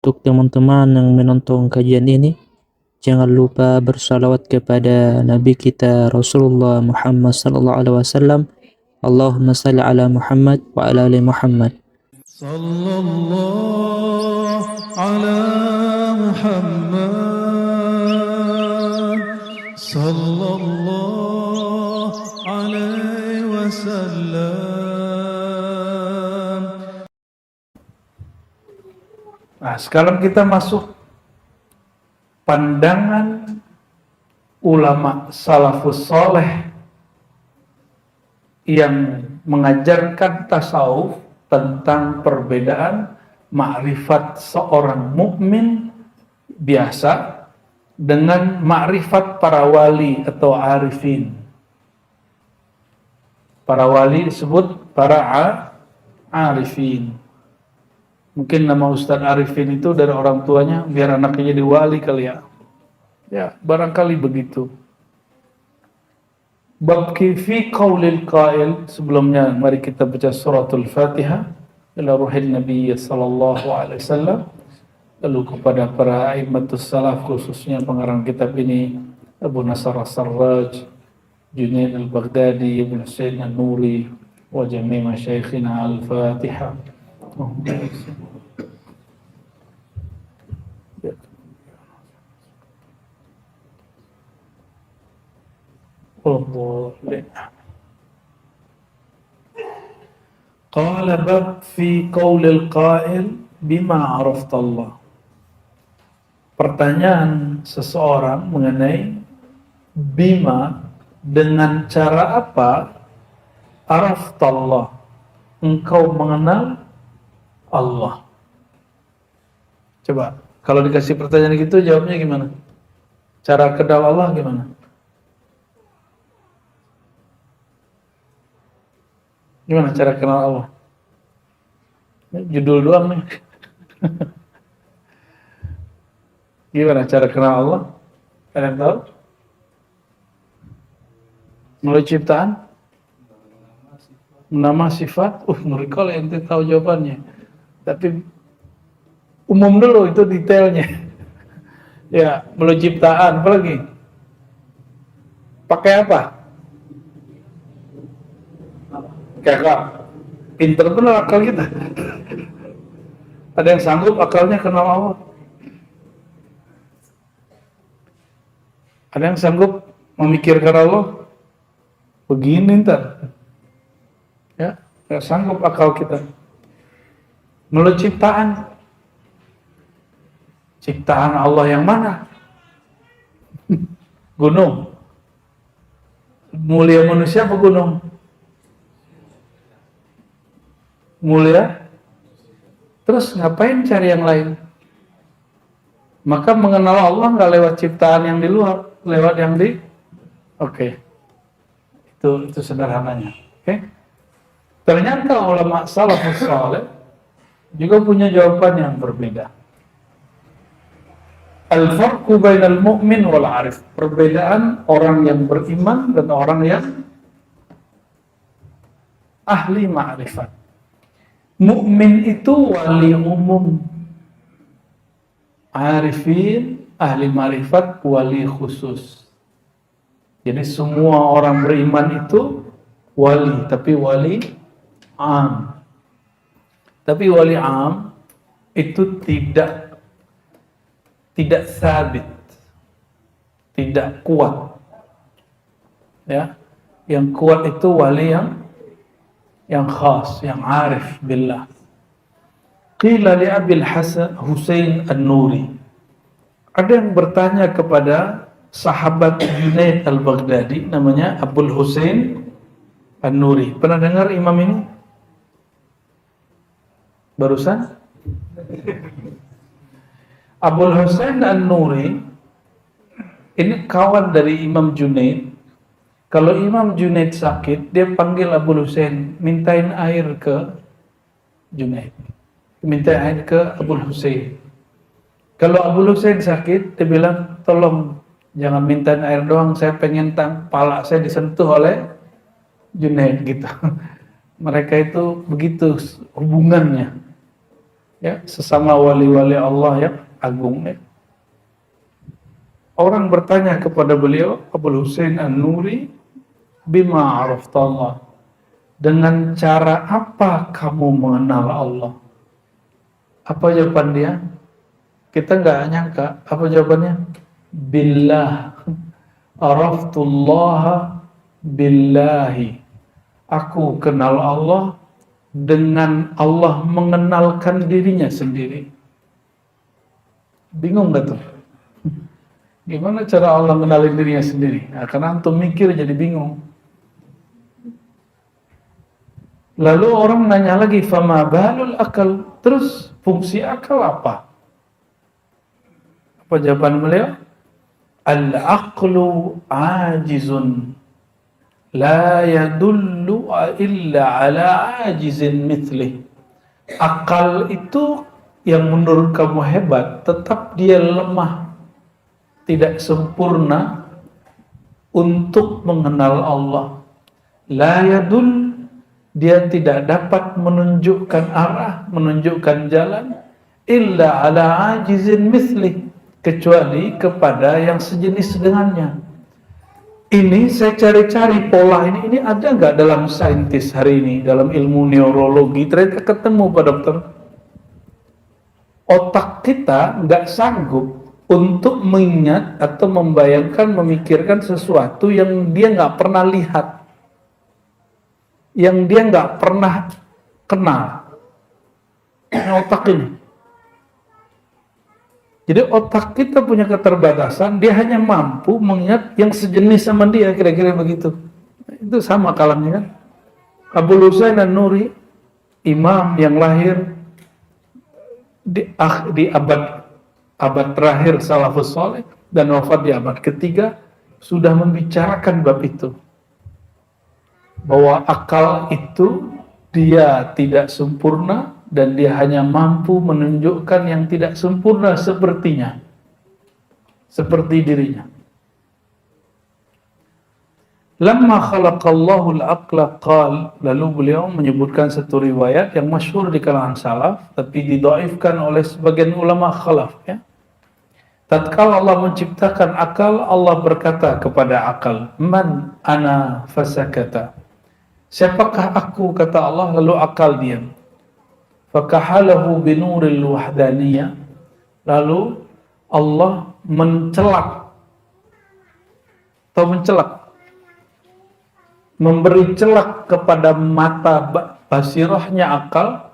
Untuk teman-teman yang menonton kajian ini, jangan lupa bersalawat kepada Nabi kita Rasulullah Muhammad sallallahu alaihi wasallam. Allahumma salli ala Muhammad wa ala ali Muhammad. Sallallahu ala Muhammad sallallahu alaihi wasallam. Nah, sekarang kita masuk pandangan ulama salafus soleh yang mengajarkan tasawuf tentang perbedaan makrifat seorang mukmin biasa dengan makrifat para wali atau arifin. Para wali disebut para arifin. Mungkin nama Ustadz Arifin itu dari orang tuanya biar anaknya jadi wali kali ya. Ya, barangkali begitu. Bab fi qaulil qail, sebelumnya mari kita baca suratul Fatihah ila ruhin Nabi sallallahu alaihi wasallam, lalu kepada para a'immatus salaf khususnya pengarang kitab ini Abu Nasr As-Sarraj, Junaid Al-Baghdadi, Ibn Sayyid An-Nuri wa jami' masyayikhina Al-Fatihah. Qala bab fi qaulil qail bima arafta Allah. Pertanyaan seseorang mengenai bima, dengan cara apa arafta Allah, engkau mengenal Allah. Coba kalau dikasih pertanyaan gitu jawabnya gimana? Cara kenal Allah gimana? Gimana cara kenal Allah? Judul doang nih. Gimana cara kenal Allah? Kalian tahu? Melalui ciptaan? Nama sifat? Ngeri kalau ente tahu jawabannya. Tapi umum dulu itu detailnya. Ya, melalui ciptaan. Apa lagi? Pakai apa? Kakak, pinter benar akal kita. Ada yang sanggup akalnya kenal Allah? Ada yang sanggup memikirkan Allah? Begini ntar. Ya, gak sanggup akal kita. Melalui ciptaan. Ciptaan Allah yang mana? Gunung. Mulia manusia apa gunung? Mulia. Terus ngapain cari yang lain? Maka mengenal Allah nggak lewat ciptaan yang di luar, lewat yang di. Oke. Itu sederhananya. Oke. Ternyata ulama salafus saleh juga punya jawaban yang berbeda. Al-farqu bainal mu'min wal 'arif. Perbedaan orang yang beriman dan orang yang ahli ma'rifat. Mukmin itu wali umum, arifin, ahli ma'rifat, wali khusus. Jadi semua orang beriman itu wali, tapi wali am. Tapi wali am itu tidak sabit, tidak kuat. Ya, yang kuat itu wali yang khas, yang arif billah. Qila li Abil Hasan Husain An-Nuri. Ada yang bertanya kepada sahabat Junaid Al-Baghdadi, namanya Abul Husain An-Nuri. Pernah dengar imam ini? Barusan? Abul Husain An-Nuri ini kawan dari Imam Junaid. Kalau Imam Junaid sakit, dia panggil Abul Husain, mintain air ke Junaid. Minta air ke Abul Husain. Kalau Abul Husain sakit, dia bilang, tolong jangan mintain air doang, saya pengen pala saya disentuh oleh Junaid gitu. Mereka itu begitu hubungannya. ya, sesama wali-wali Allah yang agung. Ya. Orang bertanya kepada beliau, Abul Husain An-Nuri, bima araftallah, dengan cara apa kamu mengenal Allah? Apa jawaban dia? Kita nggak nyangka. Apa jawabannya? Billah. Araftullaha billahi. Aku kenal Allah dengan Allah mengenalkan dirinya sendiri. Bingung gak tuh? Gimana cara Allah mengenalin dirinya sendiri? Nah, karena antum mikir jadi bingung. Lalu orang nanya lagi, fama balul akal. Terus fungsi akal apa? Apa jawaban beliau? Al-aqlu ajizun la yadullu illa ala ajizin mithlih. Akal itu yang menurut kamu hebat, tetap dia lemah, tidak sempurna untuk mengenal Allah. La yadul, dia tidak dapat menunjukkan arah, menunjukkan jalan, illa ala ajizin mithlih, kecuali kepada yang sejenis dengannya. Ini saya cari-cari pola ini ada nggak dalam saintis hari ini, dalam ilmu neurologi, ternyata ketemu Pak Dokter. Otak kita nggak sanggup untuk mengingat atau membayangkan, memikirkan sesuatu yang dia nggak pernah lihat, yang dia nggak pernah kenal. Otak ini. Jadi otak kita punya keterbatasan, dia hanya mampu mengingat yang sejenis sama dia, kira-kira begitu. Itu sama kalamnya kan. Abul Husain An-Nuri, imam yang lahir di abad terakhir salafus saleh dan wafat di abad ketiga, sudah membicarakan bab itu. Bahwa akal itu dia tidak sempurna, dan dia hanya mampu menunjukkan yang tidak sempurna sepertinya, seperti dirinya. Lamma khalaqallahu al-aqla qal, lalu beliau menyebutkan satu riwayat yang masyhur di kalangan salaf, tapi didhaifkan oleh sebagian ulama khalaf. Ya. Tatkala Allah menciptakan akal, Allah berkata kepada akal, man ana fasakata. Siapakah aku, kata Allah, lalu akal diam. Fakahalahu binuril wahdaniyah, lalu Allah mencelak atau memberi celak kepada mata basirahnya akal,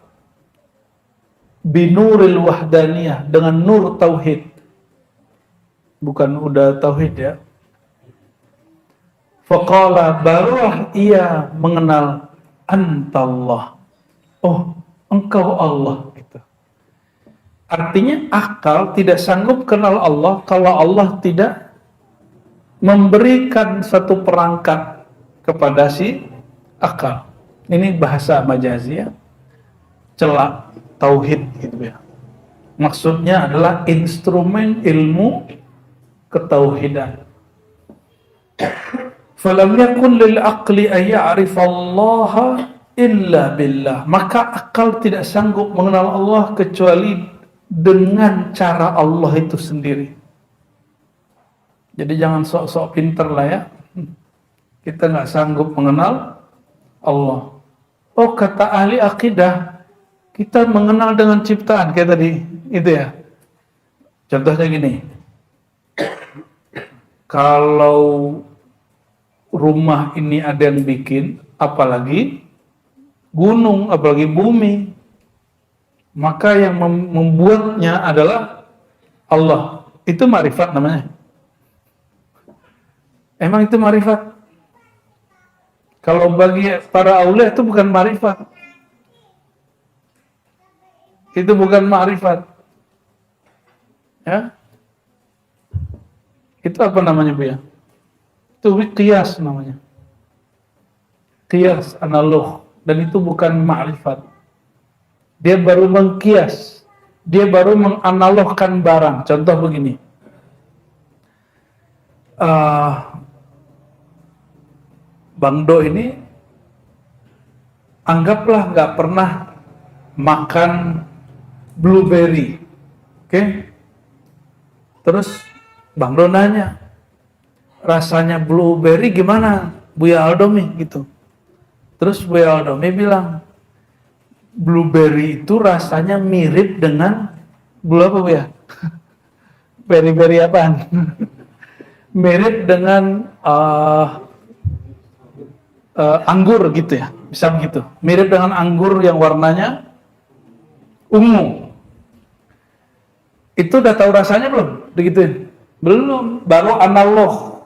binuril wahdaniyah, dengan nur tauhid, bukan udah tauhid ya. Faqala, barulah ia mengenal antallah, oh engkau Allah. Gitu. Artinya akal tidak sanggup kenal Allah kalau Allah tidak memberikan satu perangkat kepada si akal. Ini bahasa majazi ya, celak tauhid gitu ya. Maksudnya adalah instrumen ilmu ketauhidan. Falam yakun lil aqli ay ya'rifallaha illa billah, maka akal tidak sanggup mengenal Allah kecuali dengan cara Allah itu sendiri. Jadi jangan sok-sok pinter lah ya. Kita nggak sanggup mengenal Allah. Oh, kata ahli akidah, kita mengenal dengan ciptaan kayak tadi itu ya. Contohnya gini, kalau rumah ini ada yang bikin, apalagi gunung, apalagi bumi, maka yang membuatnya adalah Allah. Itu ma'rifat namanya. Emang itu ma'rifat? Kalau bagi para aulia itu bukan ma'rifat. Itu bukan ma'rifat. Ya? Itu apa namanya, Bu ya? Itu qiyas namanya. Qiyas, analog. Dan itu bukan ma'rifat. Dia baru mengkias, dia baru menganalogkan barang. Contoh begini, Bang Do ini anggaplah nggak pernah makan blueberry. Oke. Terus Bang Don nanya, rasanya blueberry gimana Buya Aldomi gitu. Terus Buya Aldomi bilang, blueberry itu rasanya mirip dengan blue apa Buya? Berry-berry apaan? Mirip dengan anggur gitu ya, bisa begitu. Mirip dengan anggur yang warnanya ungu. Itu udah tahu rasanya belum? Begituin? Belum, baru analog.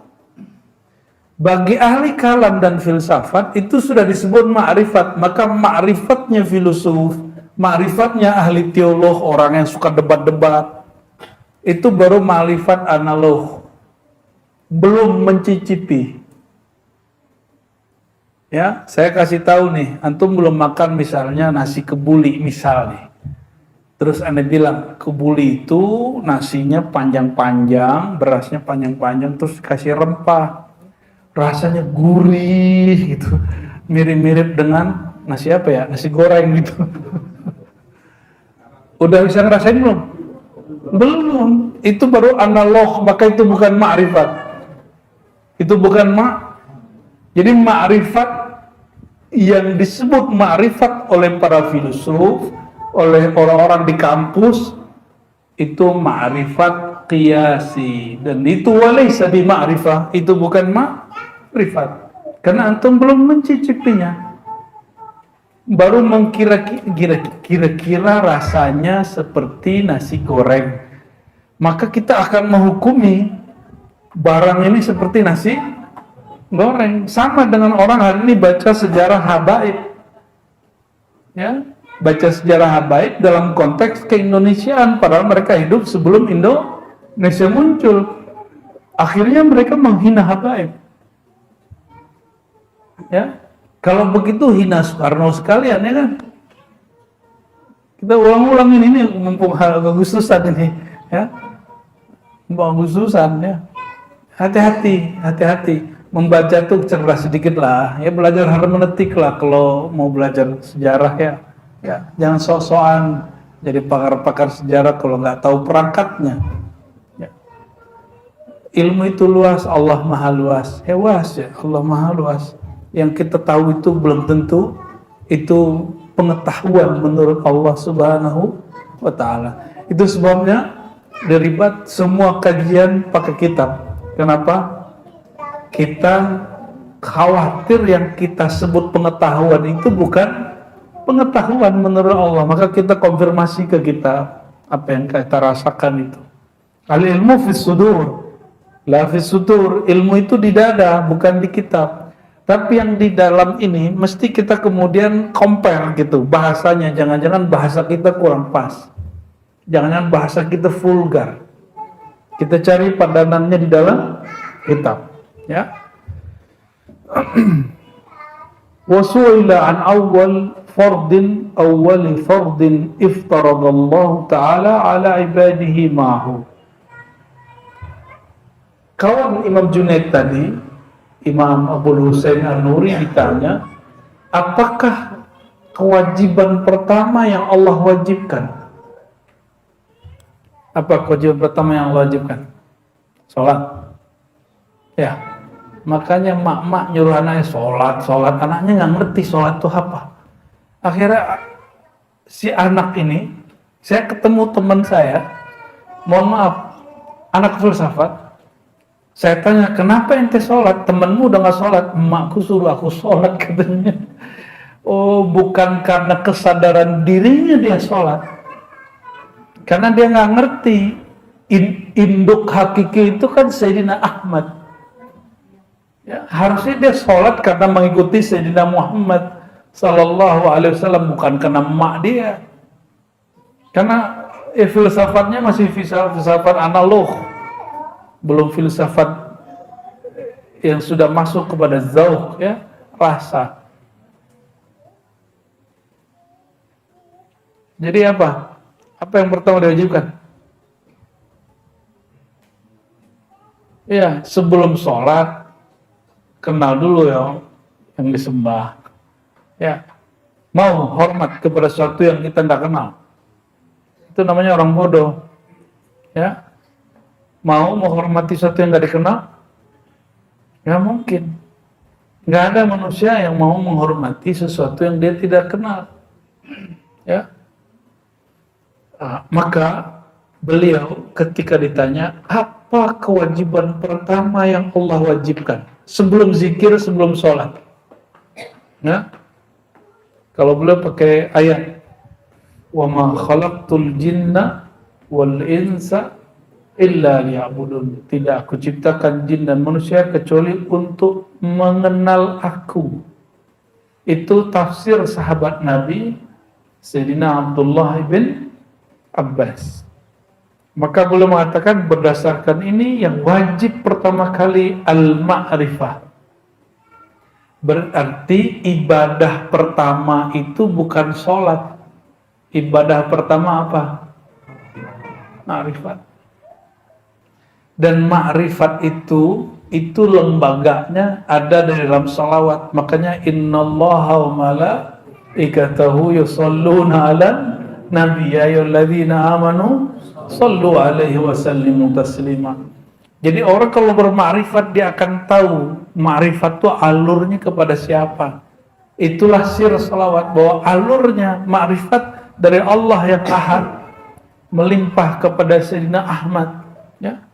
Bagi ahli kalam dan filsafat itu sudah disebut ma'rifat. Maka ma'rifatnya filosof, ma'rifatnya ahli teolog, orang yang suka debat-debat, itu baru ma'rifat analog. Belum mencicipi. Ya, saya kasih tahu nih, antum belum makan misalnya nasi kebuli misalnya. Terus Anda bilang, kebuli itu nasinya panjang-panjang, berasnya panjang-panjang, terus kasih rempah. Rasanya gurih gitu. Mirip-mirip dengan nasi apa ya? Nasi goreng gitu. Udah bisa ngerasain belum? Belum. Itu baru analog, maka itu bukan ma'rifat. Itu bukan Jadi ma'rifat yang disebut ma'rifat oleh para filsuf, oleh orang-orang di kampus, itu ma'rifat qiyasi, dan itu walaysa bi ma'rifah, itu bukan ma'rifat karena antum belum mencicipinya, baru kira-kira rasanya seperti nasi goreng, maka kita akan menghukumi barang ini seperti nasi goreng. Sama dengan orang hari ini baca sejarah habaib, ya, baca sejarah habaib dalam konteks keindonesiaan, padahal mereka hidup sebelum Indonesia muncul. Akhirnya mereka menghina habaib. Ya, kalau begitu hina Soekarno sekalian, ya kan? Kita ulang-ulangin ini mumpung Agustusan ini, ya, mumpung Agustusan, ya. Hati-hati. Membaca tuh cerdas sedikit lah, ya, belajar hermeneutik lah kalau mau belajar sejarah, ya. Ya, jangan sok-sokan jadi pakar-pakar sejarah kalau nggak tahu perangkatnya. Ya. Ilmu itu luas, Allah maha luas. Hewas ya, Allah maha luas. Yang kita tahu itu belum tentu itu pengetahuan menurut Allah Subhanahu wa Ta'ala. Itu sebabnya deribat semua kajian pakai kitab. Kenapa? Kita khawatir yang kita sebut pengetahuan itu bukan pengetahuan menurut Allah, maka kita konfirmasi ke kita apa yang kita rasakan itu. Al ilmu fis sudur, la fis sudur. Ilmu itu di dada, bukan di kitab. Tapi yang di dalam ini mesti kita kemudian compare gitu bahasanya. Jangan-jangan bahasa kita kurang pas, jangan-jangan bahasa kita vulgar. Kita cari padanannya di dalam kitab, ya. Wasu'ila an awwal fardin iftaradallahu ta'ala ala ibadihi ma'hu. Kawan Imam Junaid tadi, Imam Abul Husain An-Nuri, ditanya, apakah kewajiban pertama yang Allah wajibkan? Apa kewajiban pertama yang Allah wajibkan? Sholat. Ya, makanya mak-mak nyuruh anaknya sholat, anaknya nggak ngerti sholat itu apa. Akhirnya si anak ini, saya ketemu teman saya, mohon maaf, anak filsafat, saya tanya, kenapa ente sholat? Temenmu udah nggak sholat. Emakku suruh aku sholat, katanya. Oh, bukan karena kesadaran dirinya dia sholat, karena dia nggak ngerti induk hakiki itu kan Sayyidina Ahmad. Ya, harusnya dia sholat karena mengikuti Sayyidina Muhammad Sallallahu Alaihi Wasallam, bukan karena emak dia. Karena filsafatnya masih filsafat analog, belum filsafat yang sudah masuk kepada zauq, ya, rasa. Jadi apa? Apa yang pertama diwajibkan? Ya, sebelum sholat kenal dulu ya yang disembah. Ya, mau hormat kepada sesuatu yang kita tidak kenal. Itu namanya orang bodoh. Ya, mau menghormati sesuatu yang nggak dikenal? Nggak mungkin. Nggak ada manusia yang mau menghormati sesuatu yang dia tidak kenal. Ya, maka beliau ketika ditanya apa kewajiban pertama yang Allah wajibkan sebelum zikir, sebelum sholat, ya, kalau beliau pakai ayat wa ma khalaqtul jinna wal insa illa liya'budun, tidak aku ciptakan jin dan manusia kecuali untuk mengenal aku. Itu tafsir sahabat Nabi Sayyidina Abdullah bin Abbas. Maka beliau mengatakan berdasarkan ini yang wajib pertama kali al-ma'rifah. Berarti ibadah pertama itu bukan sholat. Ibadah pertama apa? Ma'rifat. Dan ma'rifat itu lembaganya ada di dalam salawat. Makanya innallaha wa malaikatahu yusholluna 'alan nabi ya ayyuhalladzina amanu shallu 'alaihi wa sallimu taslima. Jadi orang kalau bermakrifat dia akan tahu makrifat itu alurnya kepada siapa. Itulah sir salawat, bahwa alurnya makrifat dari Allah yang Ahad melimpah kepada Sayyidina Ahmad, ya.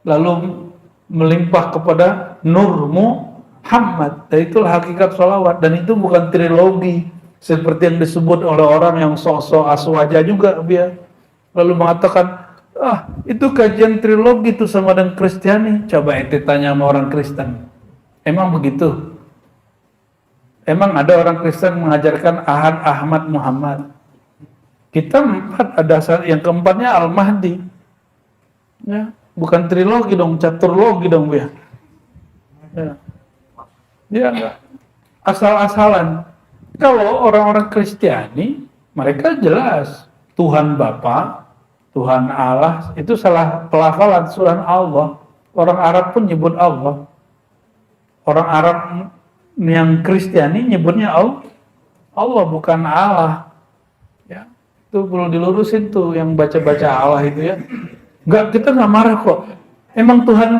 Lalu melimpah kepada Nur Muhammad. Dan itulah hakikat salawat, dan itu bukan trilogi seperti yang disebut oleh orang yang sok-sok aswaja juga dia. Lalu mengatakan, itu kajian trilogi itu sama dengan Kristiani. Coba ente tanya sama orang Kristen, emang begitu? Emang ada orang Kristen mengajarkan Ahad, Ahmad, Muhammad? Kita 4, ada yang keempatnya Al-Mahdi, ya. Bukan trilogi dong, caturlogi dong ya. Dia enggak asal-asalan. Kalau orang-orang Kristiani, mereka jelas Tuhan Bapa, Tuhan Allah, itu salah pelafalan Tuhan Allah. Orang Arab pun nyebut Allah. Orang Arab yang Kristiani nyebutnya Allah, bukan Allah. Ya, itu perlu dilurusin tuh yang baca-baca Allah itu ya. Enggak, kita nggak marah kok. Emang Tuhan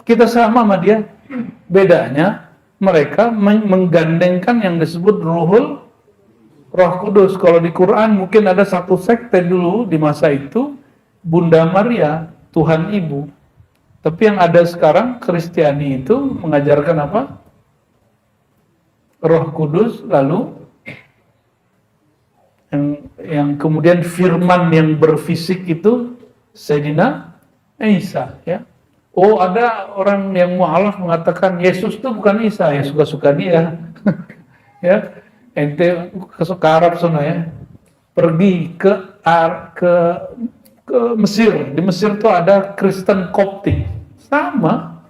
kita sama dia. Bedanya mereka menggandengkan yang disebut Roh Kudus. Kalau di Quran mungkin ada satu sekte dulu di masa itu, Bunda Maria, Tuhan Ibu. Tapi yang ada sekarang Kristiani itu mengajarkan apa? Roh Kudus, lalu yang kemudian firman yang berfisik itu Sayyidina Isa, ya. Oh, ada orang yang mu'alaf mengatakan Yesus itu bukan Isa, ya suka-suka dia. Ya, ente ke Arab sana ya. Pergi ke Mesir. Di Mesir itu ada Kristen Koptik. Sama.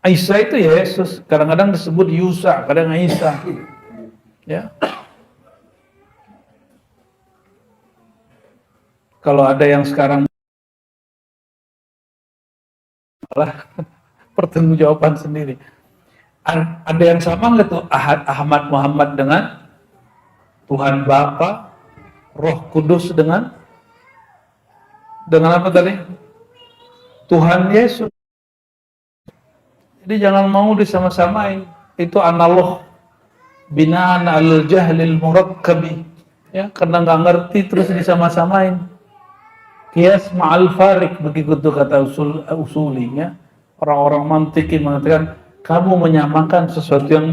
Isa itu Yesus, kadang-kadang disebut Yusa, kadang Isa. Ya. Kalau ada yang sekarang pertanggungjawaban sendiri. Ada yang sama nggak tuh Ahmad Muhammad dengan Tuhan Bapa, Roh Kudus dengan apa tadi? Tuhan Yesus. Jadi jangan mau disama-samain. Itu analog binaan al-jahlil murakkabi. Ya, karena nggak ngerti terus disama-samain. Qiyas ma'al farik, begitu kata usulinya. Orang-orang mantiki mengatakan kamu menyamakan sesuatu yang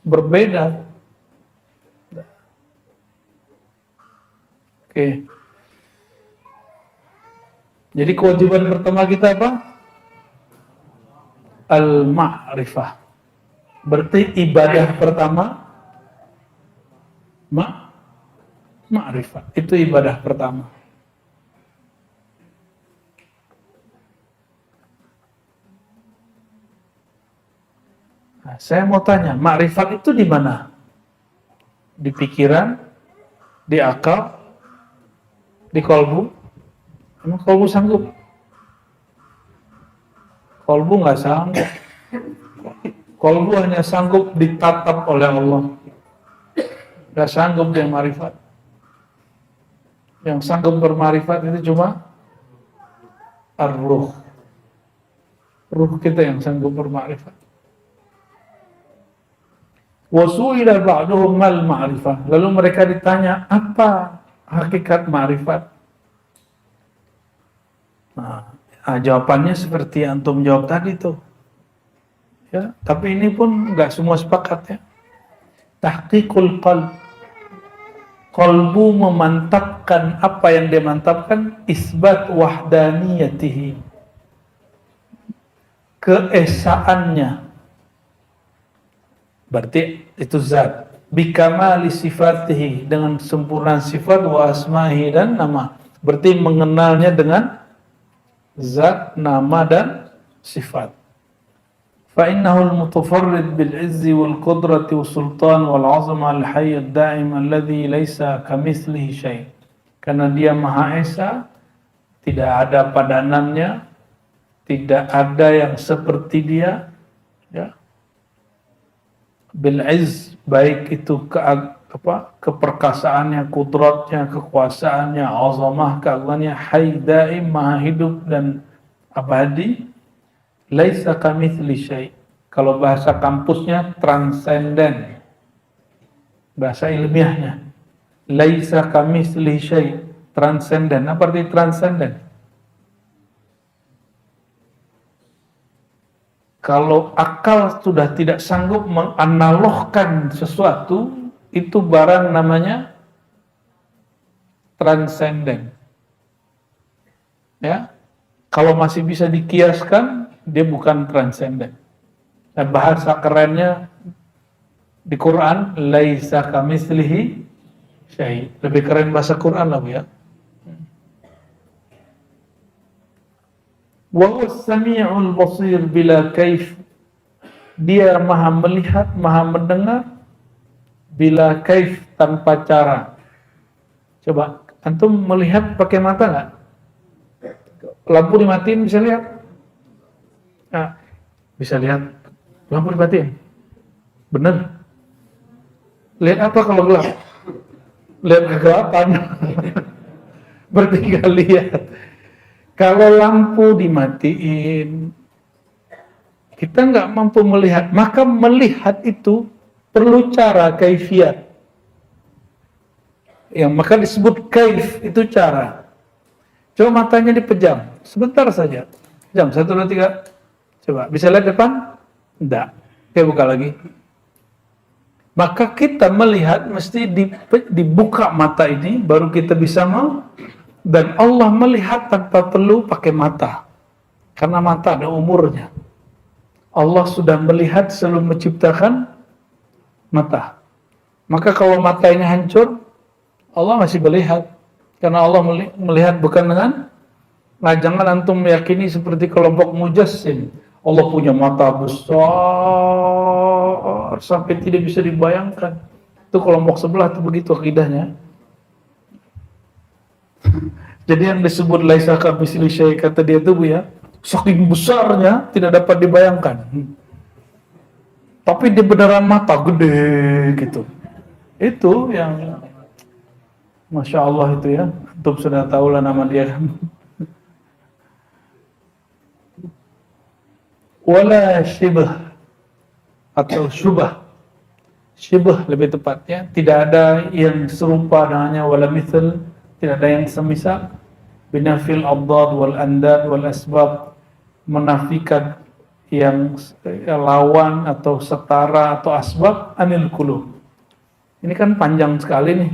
berbeda. Oke. Jadi kewajiban pertama kita apa? Al-ma'rifah. Berarti ibadah pertama ma'rifah. Itu ibadah pertama. Nah, saya mau tanya, makrifat itu di mana? Di pikiran, di akal, di kolbu? Emang kolbu sanggup? Kolbu nggak sanggup. Kolbu hanya sanggup ditatap oleh Allah. Nggak sanggup dia makrifat. Yang sanggup bermarifat itu cuma ar-ruh. Ruh kita yang sanggup bermarifat. Wasu'ila ba'duhum mal ma'rifah. Lalu mereka ditanya, apa hakikat ma'rifat? Nah, jawabannya seperti antum jawab tadi tuh. Ya, tapi ini pun nggak semua sepakat ya. Tahqiqul qalb. Qalbu memantapkan apa yang dia mantapkan, isbat wahdaniyatihi. Keesaannya. Berarti itu zat. Bikamali sifatihi, dengan sempurna sifat, wa asmahi, dan nama. Berarti mengenalnya dengan zat, nama, dan sifat. فإنه المتفرد بالعز والقدرة والسلطان والعظمة الحي الدائم الذي ليس كمثله شيء. Karena dia Maha Esa, tidak ada padanannya, tidak ada yang seperti dia, ya. Bil izz, baik itu keperkasaannya, kudratnya, kekuasaannya, azamah, keagungannya, hayy daim, maha hidup dan abadi. Laisa kamitsli syai'. Kalau bahasa kampusnya transenden. Bahasa ilmiahnya laisa kamitsli syai', transenden. Apa arti transenden? Kalau akal sudah tidak sanggup menganalogkan sesuatu, itu barang namanya transenden. Ya. Kalau masih bisa dikiaskan, dia bukan transenden. Dan bahasa kerennya di Quran, laisa kamitslihi syai'. Lebih keren bahasa Quran lah, Bu, ya. Wa huwas sami'ul basir bila kaif. Dia maha melihat, maha mendengar, bila kaif, tanpa cara. Coba antum melihat pakai mata nggak? Lampu dimatiin bisa lihat? Nah, bisa lihat. Lampu dimatiin. Bener. Lihat apa kalau gelap? Lihat kegelapan. Berarti nggak lihat. Kalau lampu dimatiin, kita nggak mampu melihat. Maka melihat itu perlu cara, kaifiat. Yang maka disebut kaif, itu cara. Coba matanya dipejam, sebentar saja. Jam 1, 2, 3. Coba, bisa lihat depan? Enggak. Oke, buka lagi. Maka kita melihat mesti dibuka mata ini, baru kita bisa dan Allah melihat tanpa perlu pakai mata. Karena mata ada umurnya. Allah sudah melihat sebelum menciptakan mata. Maka kalau mata ini hancur, Allah masih melihat. Karena Allah melihat bukan dengan, nah jangan antum meyakini seperti kelompok mujassim. Allah punya mata besar sampai tidak bisa dibayangkan. Itu kelompok sebelah itu begitu akidahnya. Jadi yang disebut laisa kamitslihi syai', kata dia itu, Bu, ya, saking besarnya tidak dapat dibayangkan. Tapi dia beneran mata gede gitu. Itu yang Masya Allah itu, ya. Antum sudah tahu lah nama dia. Wala syibah atau syubah. Syibah lebih tepatnya, tidak ada yang serupa dengannya, wala mithl, tidak ada yang semisal. Binafil abdad wal andad wal asbab, menafikan yang lawan atau setara atau asbab, anil qulub. Ini kan panjang sekali nih.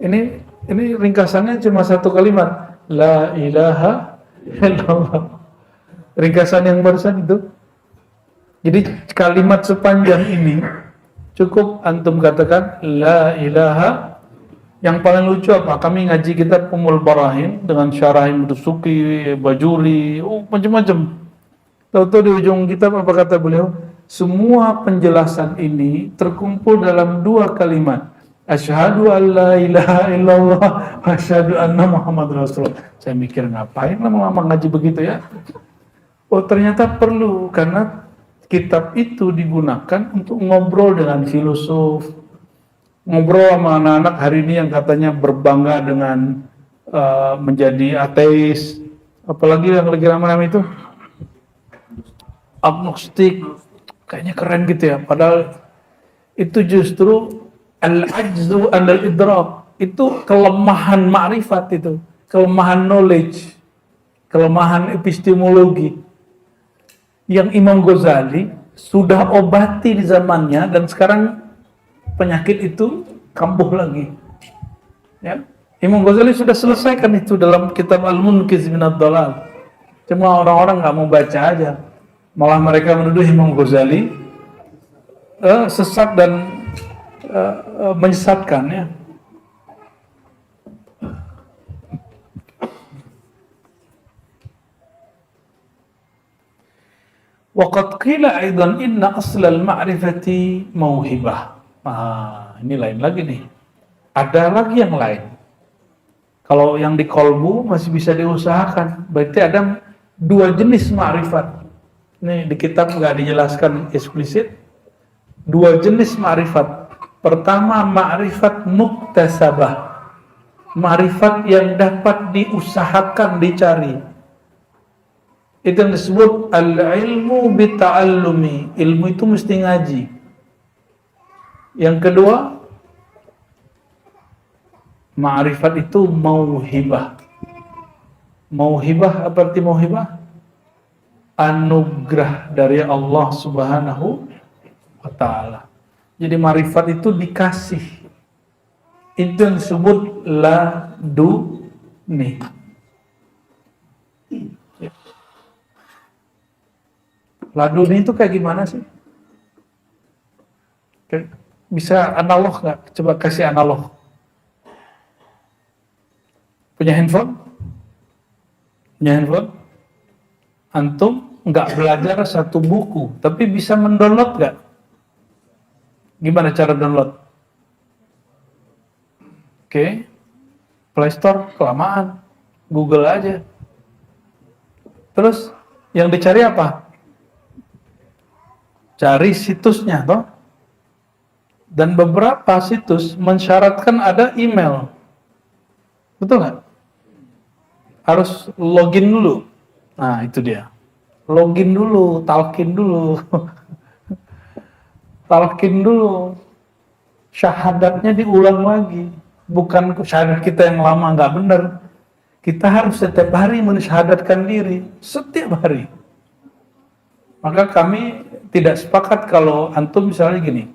Ini ringkasannya cuma satu kalimat, la ilaha illallah. Ringkasan yang barusan itu. Jadi kalimat sepanjang ini cukup antum katakan la ilaha. Yang paling lucu apa? Kami ngaji kitab Ummul Barahin dengan syarah Dusuki, Bajuri, macam-macam. Tahu-tahu di ujung kitab apa kata beliau? Semua penjelasan ini terkumpul dalam dua kalimat. Asyhadu an la ilaha illallah wa asyhadu anna Muhammad Rasulullah. Saya mikir ngapain lama-lama ngaji begitu, ya? Oh, ternyata perlu, karena kitab itu digunakan untuk ngobrol dengan filosof, ngobrol sama anak-anak hari ini yang katanya berbangga dengan menjadi ateis, apalagi yang lagi ramai-ramai itu agnostik, kayaknya keren gitu ya. Padahal itu justru al-ajzu andal idrak, itu kelemahan ma'rifat, itu kelemahan knowledge, kelemahan epistemologi yang Imam Ghazali sudah obati di zamannya, dan sekarang penyakit itu kambuh lagi. Ya. Imam Ghazali sudah selesaikan itu dalam kitab Al-Munqiz Minad Dhalal. Cuma orang-orang nggak mau baca aja. Malah mereka menuduh Imam Ghazali sesat dan menyesatkan, ya. Waqad qila aidan inna aslal ma'rifati mauhibah. Ini lain lagi nih. Ada lagi yang lain. Kalau yang di kolbu masih bisa diusahakan. Berarti ada dua jenis ma'rifat. Ini di kitab nggak dijelaskan eksplisit. Dua jenis ma'rifat. Pertama, ma'rifat muktasabah. Ma'rifat yang dapat diusahakan, dicari. Itu yang disebut al-ilmu bita'allumi. Ilmu itu mesti ngaji. Yang kedua, ma'rifat itu mauhibah. Mauhibah, apa arti mauhibah? Anugerah dari Allah Subhanahu wa ta'ala. Jadi ma'rifat itu dikasih. Itu yang disebut laduni. Laduni itu kayak gimana sih? Bisa analog nggak? Coba kasih analog. Punya handphone? Punya handphone? Antum nggak belajar satu buku, tapi bisa mendownload nggak? Gimana cara download? Oke. Play Store kelamaan. Google aja. Terus yang dicari apa? Cari situsnya, toh? Dan beberapa situs mensyaratkan ada email. Betul nggak? Harus login dulu. Nah, itu dia. Login dulu, talqin dulu. Talqin dulu. Syahadatnya diulang lagi. Bukan syahadat kita yang lama nggak benar. Kita harus setiap hari mensyahadatkan diri. Setiap hari. Maka kami tidak sepakat kalau antum misalnya gini.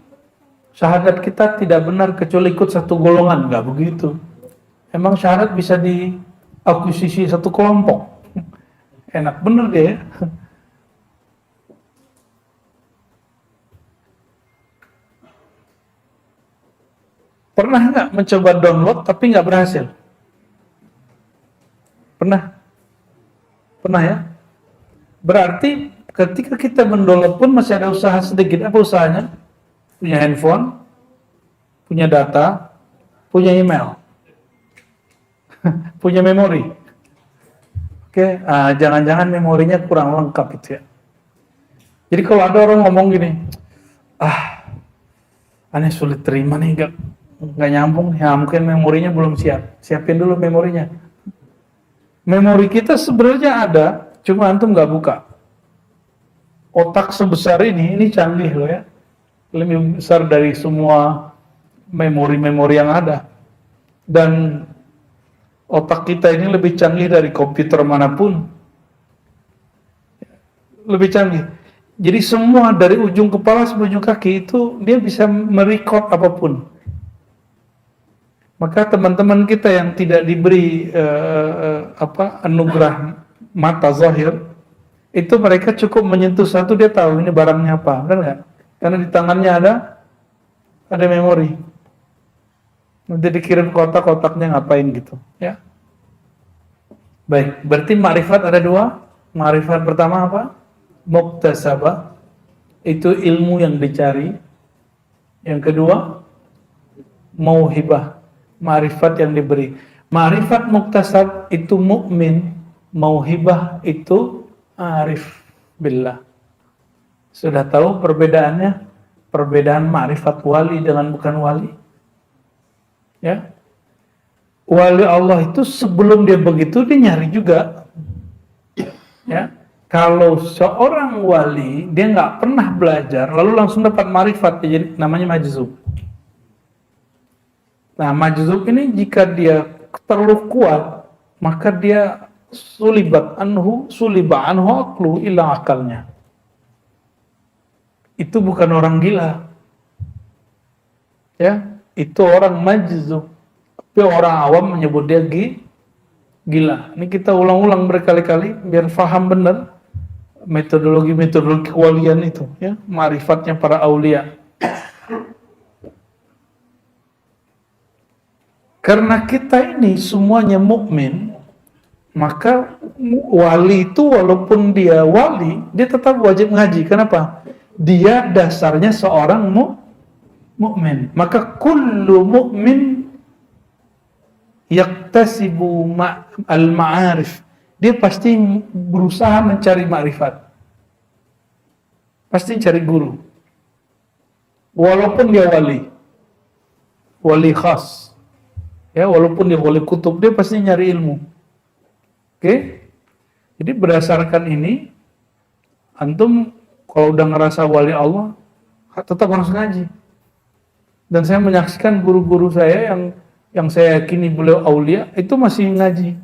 Syahadat kita tidak benar kecuali ikut satu golongan. Nggak begitu. Emang syahadat bisa diakuisisi satu kelompok. Enak bener dia. Pernah nggak mencoba download tapi nggak berhasil? Pernah? Pernah ya? Berarti ketika kita mendownload pun masih ada usaha sedikit. Apa usahanya? Punya handphone, punya data, punya email, punya memori. Oke, jangan-jangan memorinya kurang lengkap itu ya. Jadi kalau ada orang ngomong gini, aneh sulit terima nih, nggak nyambung, ya mungkin memorinya belum siap. Siapin dulu memorinya. Memori kita sebenarnya ada, cuma antum nggak buka. Otak sebesar ini canggih loh ya, lebih besar dari semua memori-memori yang ada. Dan otak kita ini lebih canggih dari komputer manapun. Lebih canggih. Jadi semua dari ujung kepala sampai ujung kaki itu dia bisa merekod apapun. Maka teman-teman kita yang tidak diberi anugerah mata zahir, itu mereka cukup menyentuh satu dia tahu ini barangnya apa, benar nggak? Karena di tangannya ada memori. Nanti dikirim kotak-kotaknya ngapain gitu, ya. Baik, berarti ma'rifat ada dua. Ma'rifat pertama apa? Muktasabah, itu ilmu yang dicari. Yang kedua, mauhibah, ma'rifat yang diberi. Ma'rifat muktasab itu mukmin, mauhibah itu arif billah. Sudah tahu perbedaannya? Perbedaan ma'rifat wali dengan bukan wali? Ya. wali Allah itu sebelum dia begitu dia nyari juga. Ya, kalau seorang wali dia nggak pernah belajar lalu langsung dapat marifat, jadi namanya majzub. Nah, majzub ini jika dia terlalu kuat maka dia suliba anhu aqlu, hilang akalnya. Itu bukan orang gila. Ya, itu orang majzub. Tapi orang awam menyebut dia gila. Ini kita ulang-ulang berkali-kali biar paham benar metodologi kewalian itu, ya, marifatnya para aulia. Karena kita ini semuanya mukmin, maka wali itu walaupun dia wali, dia tetap wajib ngaji. Kenapa? Dia dasarnya seorang mukmin. Maka kullu mukmin yaktasibu al-ma'arif. Dia pasti berusaha mencari ma'rifat. Pasti cari guru. Walaupun dia wali khas. Ya, walaupun dia wali kutub, dia pasti nyari ilmu. Oke? Jadi berdasarkan ini, antum kalau udah ngerasa wali Allah, tetap harus ngaji. Dan saya menyaksikan guru-guru saya yang saya yakini beliau aulia itu masih ngaji,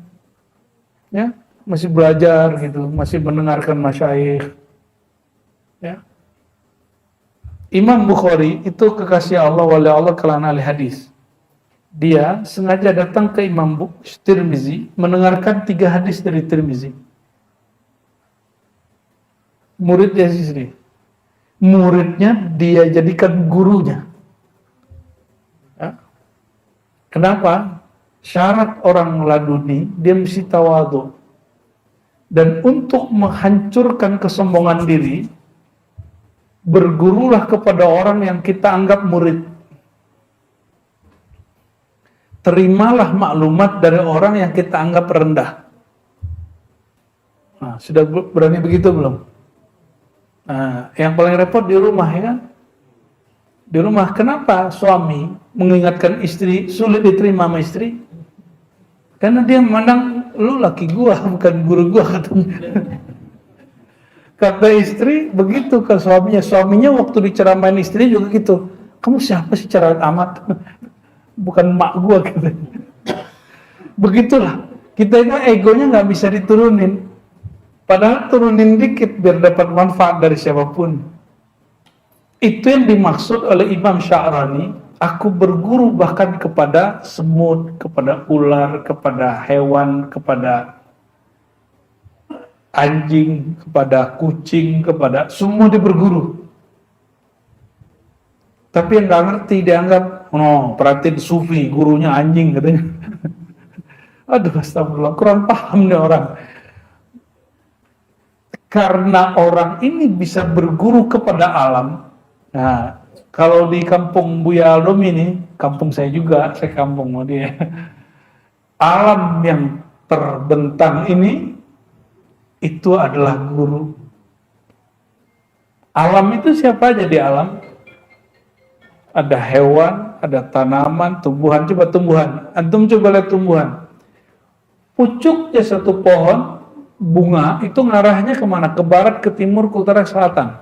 ya, masih belajar gitu, masih mendengarkan masyayikh. Ya. Imam Bukhari itu kekasih Allah, wali Allah, kalangan ahli hadis. Dia sengaja datang ke Imam Tirmizi mendengarkan 3 hadis dari Tirmizi. Muridnya sendiri. Muridnya dia jadikan gurunya. Ya. Kenapa? Syarat orang laduni dia mesti tawadhu. Dan untuk menghancurkan kesombongan diri, bergurulah kepada orang yang kita anggap murid. Terimalah maklumat dari orang yang kita anggap rendah. Nah, sudah berani begitu belum? Nah, yang paling repot di rumah, ya kan? Di rumah, kenapa suami mengingatkan istri sulit diterima sama istri? Karena dia memandang lu laki gua, bukan guru gua, katanya. Kata istri begitu ke suaminya. Suaminya waktu diceramain istri juga gitu. Kamu siapa sih cerewet amat? Bukan mak gua, katanya. Begitulah. Kita itu egonya nggak bisa diturunin. Padahal turunin dikit biar dapat manfaat dari siapapun. Itu yang dimaksud oleh Imam Sya'rani. Aku berguru bahkan kepada semut, kepada ular, kepada hewan, kepada anjing, kepada kucing, kepada semua dia berguru. Tapi yang nggak ngerti dianggap, oh, perhatiin sufi, gurunya anjing, katanya. Aduh, astagfirullah, kurang paham nih orang. Karena orang ini bisa berguru kepada alam. Nah, kalau di kampung Buya Alum ini, kampung saya juga, saya kampung mau dia. Alam yang terbentang ini, itu adalah guru. Alam itu siapa aja di alam? Ada hewan, ada tanaman, tumbuhan. Coba tumbuhan. Antum coba lihat tumbuhan. Pucuknya satu pohon, bunga, itu ngarahnya kemana? Ke barat, ke timur, ke utara, ke selatan.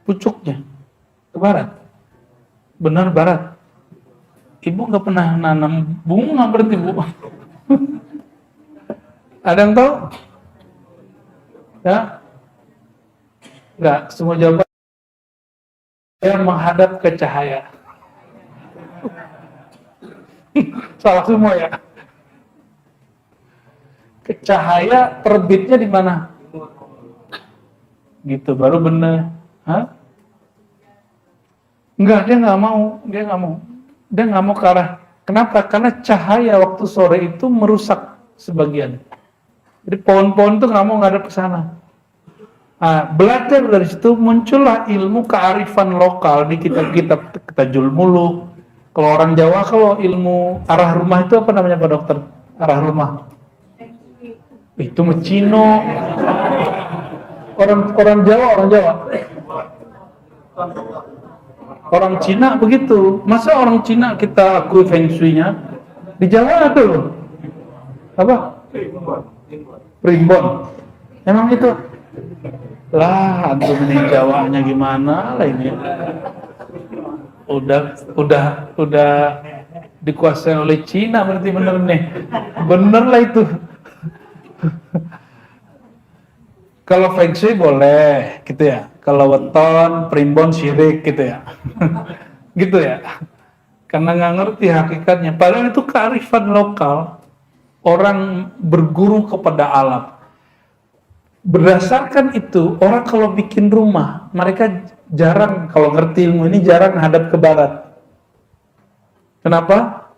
Pucuknya. Ke barat. Benar barat. Ibu nggak pernah nanam bunga berarti, Bu. Ada yang tahu? Ya? Enggak, semua jawaban dia menghadap ke cahaya. Salah semua ya. Ke cahaya terbitnya di mana? Gitu baru benar. Hah? Enggak, dia nggak mau. Dia nggak mau ke arah. Kenapa? Karena cahaya waktu sore itu merusak sebagian. Jadi pohon-pohon itu nggak mau ngadep ke sana. Nah, belajar dari situ muncullah ilmu kearifan lokal di kitab-kitab Tajul Muluk. Kalau orang Jawa, kalau ilmu arah rumah itu apa namanya Pak Dokter? Arah rumah. Itu Cino. Orang Jawa. Orang Cina begitu. Masa orang Cina kita akui feng shui-nya? Di Jawa ada loh. Apa? Primbon. Emang itu? Lah, antum ini Jawanya gimana lah ini? Udah dikuasai oleh Cina berarti bener nih. Bener lah itu. Kalau Feng Shui boleh, gitu ya. Kalau weton, primbon, syirik, gitu ya. Gitu ya. Karena nggak ngerti hakikatnya. Padahal itu kearifan lokal. Orang berguru kepada alam. Berdasarkan itu, orang kalau bikin rumah, mereka jarang, kalau ngerti ilmu ini, jarang hadap ke barat. Kenapa?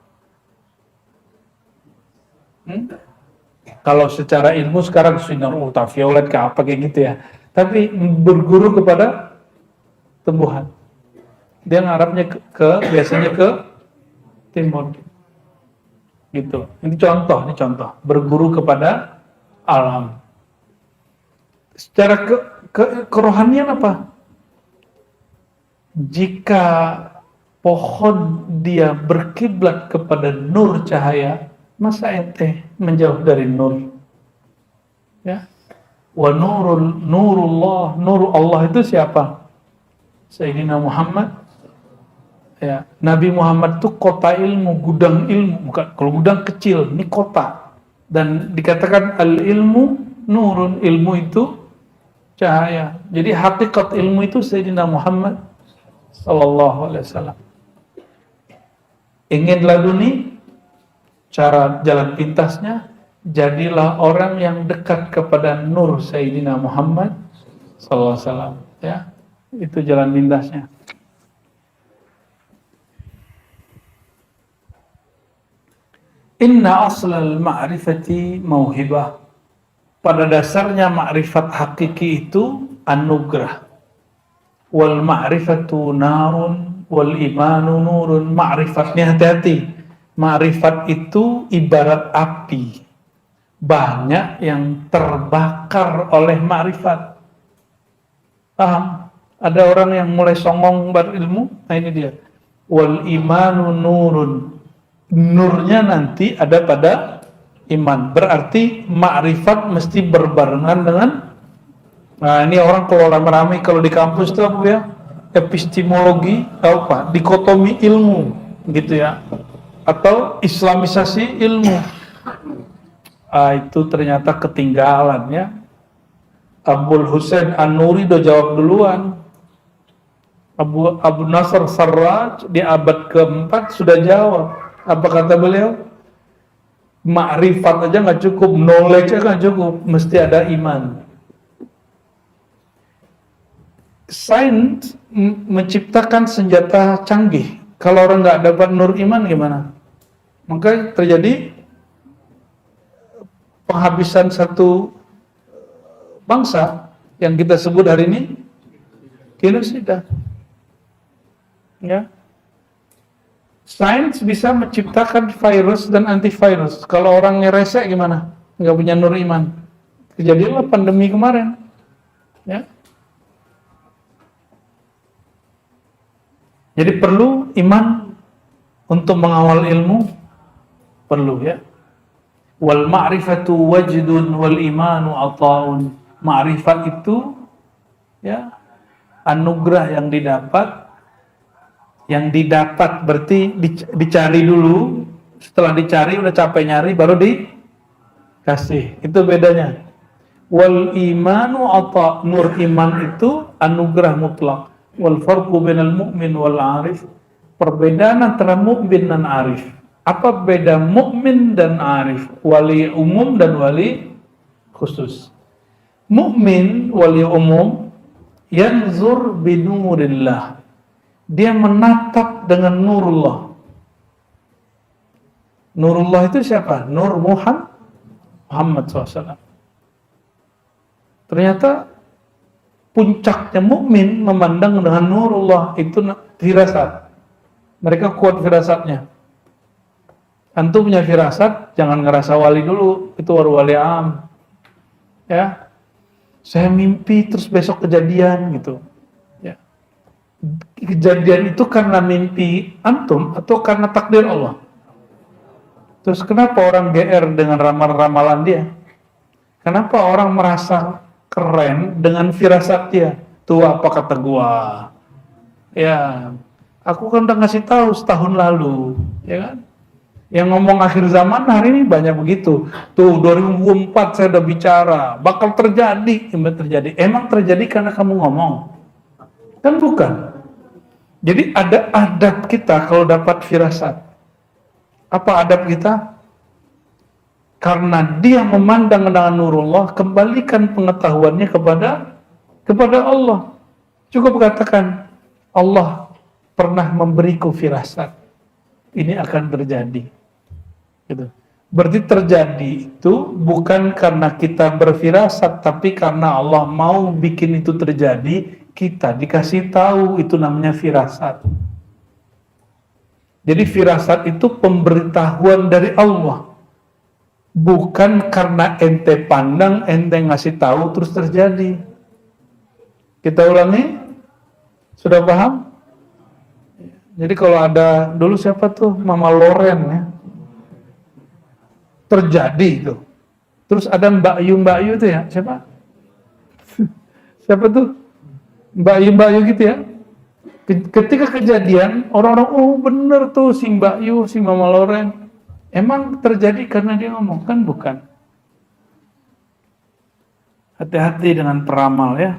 Kalau secara ilmu sekarang sinar ultraviolet ke apa kayak gitu ya. Tapi berguru kepada tumbuhan. Dia ngarapnya biasanya ke timur. Gitu. Ini contoh. Berguru kepada alam. Secara kerohanian apa? Jika pohon dia berkiblat kepada nur cahaya, masa ente menjauh dari nur? Ya. Wa nurullah, nur Allah itu siapa? Sayyidina Muhammad. Ya, Nabi Muhammad itu kota ilmu, gudang ilmu, bukan kalau gudang kecil, ini kota. Dan dikatakan al-ilmu nurun, ilmu itu cahaya. Jadi hakikat ilmu itu Sayyidina Muhammad sallallahu alaihi wasallam. Ingin laduni cara jalan pintasnya, jadilah orang yang dekat kepada nur Sayyidina Muhammad sallallahu alaihi wasallam, ya. Itu jalan pintasnya. Inna aslal ma'rifati mauhibah. Pada dasarnya ma'rifat hakiki itu anugerah. Wal ma'rifatu narun wal imanu nurun. Ma'rifatnya hati-hati. Ma'rifat itu ibarat api. Banyak yang terbakar oleh ma'rifat. Paham? Ada orang yang mulai songong berilmu. Nah ini dia. Wal imanu nurun. Nurnya nanti ada pada iman. Berarti ma'rifat mesti berbarengan dengan, nah ini orang kalau rame-rame kalau di kampus itu apa ya? Epistemologi, apa? Dikotomi ilmu, gitu ya. Atau islamisasi ilmu. Itu ternyata ketinggalan ya. Abul Husain An-Nuri udah jawab duluan. Abu Nasr Sarraj di abad keempat sudah jawab. Apa kata beliau? Ma'rifat aja nggak cukup, knowledge aja nggak cukup, mesti ada iman. Sains menciptakan senjata canggih. Kalau orang nggak dapat nur iman gimana? Maka terjadi penghabisan satu bangsa yang kita sebut hari ini genosida. Ya. Sains bisa menciptakan virus dan antivirus. Kalau orang ngeresek gimana? Nggak punya nur iman. Kejadianlah pandemi kemarin. Ya. Jadi perlu iman untuk mengawal ilmu. Perlu ya. Wal ma'rifatu wajdun wal imanu ata'un. Ma'rifat itu ya anugerah yang didapat. Yang didapat berarti dicari dulu, setelah dicari udah capek nyari baru dikasih. Itu bedanya. Wal imanu ata, nur iman itu anugerah mutlak. Wal farqu bainal mu'min wal 'arif. Perbedaan antara mukmin dan arif. Apa beda mukmin dan arif? Wali umum dan wali khusus. Mukmin wali umum yanzur binurillah. Dia menatap dengan nurullah. Nurullah itu siapa? Nur Muhammad SAW. Ternyata puncaknya mukmin memandang dengan nurullah itu firasat. Mereka kuat firasatnya. Antum punya firasat, jangan ngerasa wali dulu, itu baru wali am. Ya, saya mimpi terus besok kejadian gitu. Kejadian itu karena mimpi antum atau karena takdir Allah? Terus kenapa orang GR dengan ramalan dia? Kenapa orang merasa keren dengan firasat dia? Tuh apa kata gua? Ya, aku kan udah ngasih tahu setahun lalu, ya kan? Yang ngomong akhir zaman hari ini banyak begitu. Tuh 2004 saya udah bicara, bakal terjadi, Emang terjadi karena kamu ngomong? Kan bukan. Jadi ada adab kita kalau dapat firasat. Apa adab kita? Karena dia memandang dengan nurullah, kembalikan pengetahuannya kepada Allah. Cukup katakan, Allah pernah memberiku firasat. Ini akan terjadi. Gitu. Berarti terjadi itu bukan karena kita berfirasat, tapi karena Allah mau bikin itu terjadi, kita dikasih tahu, itu namanya firasat. Jadi firasat itu pemberitahuan dari Allah. Bukan karena ente pandang, ente ngasih tahu terus terjadi. Kita ulangi? Sudah paham? Jadi kalau ada, dulu siapa tuh? Mama Loren ya. Terjadi itu. Terus ada Mbak Yu itu ya, siapa? Siapa tuh? Mbak Yu gitu ya. Ketika kejadian, orang-orang, oh bener tuh si Mbak Yu, si Mama Loren. Emang terjadi karena dia ngomong? Kan bukan. Hati-hati dengan peramal ya.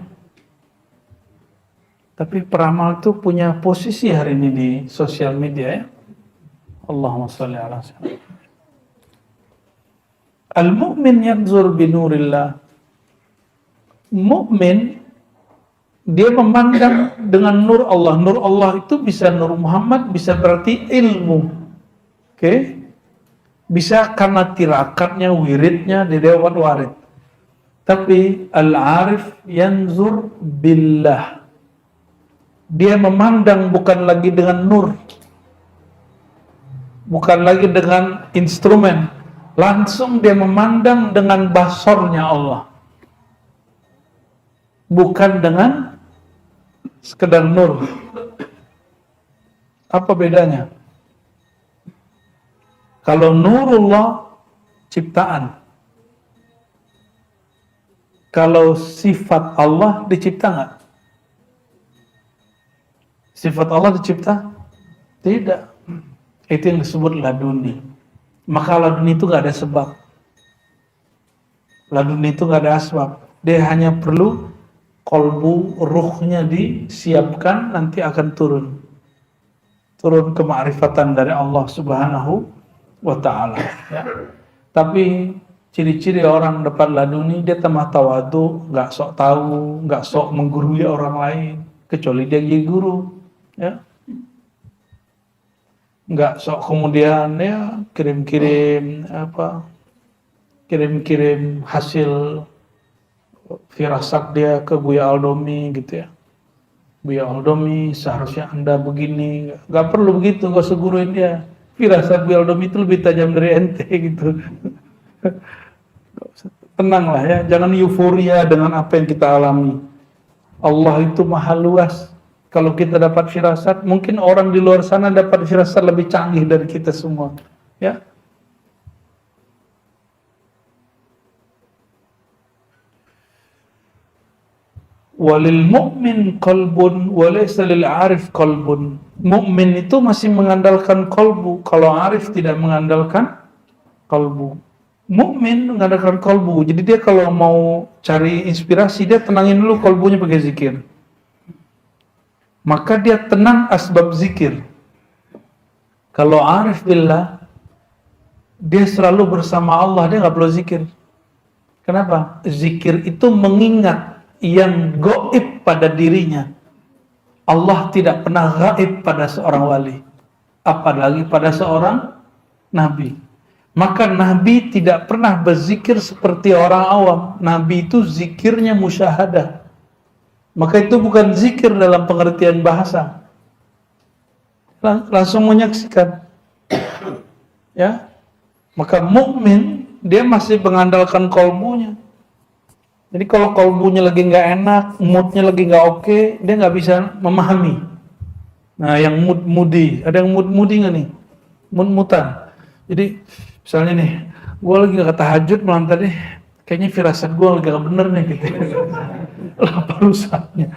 Tapi peramal itu punya posisi hari ini di sosial media ya. Allahumma sholli ala sayyidina. Al-mu'min yanzur binurillah. Mu'min dia memandang dengan nur Allah. Nur Allah itu bisa nur Muhammad, bisa berarti ilmu. Oke? Bisa karena tirakatnya, wiridnya di lewat warid. Tapi al-arif yanzur billah. Dia memandang bukan lagi dengan nur. Bukan lagi dengan instrumen. Langsung dia memandang dengan basornya Allah. Bukan dengan sekedar nur. Apa bedanya? Kalau nurullah ciptaan. Kalau sifat Allah dicipta nggak? Sifat Allah dicipta? Tidak. Itu yang disebut laduni. Maka laduni itu nggak ada sebab. Laduni itu nggak ada asbab. Dia hanya perlu kolbu, ruhnya disiapkan, nanti akan turun. Turun kemakrifatan dari Allah Subhanahu wa ta'ala ya. Tapi ciri-ciri orang dapat laduni, dia tambah tawadu, nggak sok tahu, nggak sok menggurui orang lain, kecuali dia jadi guru ya. Nggak sok kemudian ya kirim-kirim hasil firasat dia ke Buya Aldomi gitu ya. Buya Aldomi seharusnya Anda begini, nggak perlu begitu, nggak usah guruin dia. Firasat Buya Aldomi itu lebih tajam dari ente gitu. Tenanglah ya, jangan euforia dengan apa yang kita alami. Allah itu maha luas. Kalau kita dapat firasat, mungkin orang di luar sana dapat firasat lebih canggih dari kita semua. Ya. Walil mu'min qalbun walaysa lil arif qalbun. Mukmin itu masih mengandalkan kolbu, kalau arif tidak mengandalkan kolbu. Mukmin mengandalkan kolbu, jadi dia kalau mau cari inspirasi, dia tenangin dulu kolbunya pakai zikir. Maka dia tenang asbab zikir. Kalau arif billah, dia selalu bersama Allah, dia nggak perlu zikir. Kenapa? Zikir itu mengingat yang gaib pada dirinya. Allah tidak pernah gaib pada seorang wali, apalagi pada seorang nabi. Maka nabi tidak pernah berzikir seperti orang awam. Nabi itu zikirnya musyahadah. Maka itu bukan zikir dalam pengertian bahasa. Langsung menyaksikan. Ya. Maka mukmin dia masih mengandalkan kolbunya. Jadi kalau kolbunya lagi nggak enak, moodnya lagi nggak oke, dia nggak bisa memahami. Nah, yang mood-moody, ada yang mood-moody nggak nih? Mood-mutan. Jadi misalnya nih, gue lagi gak tahajud malam tadi, kayaknya firasat gue lagi gak bener nih gitu. Apa rusaknya?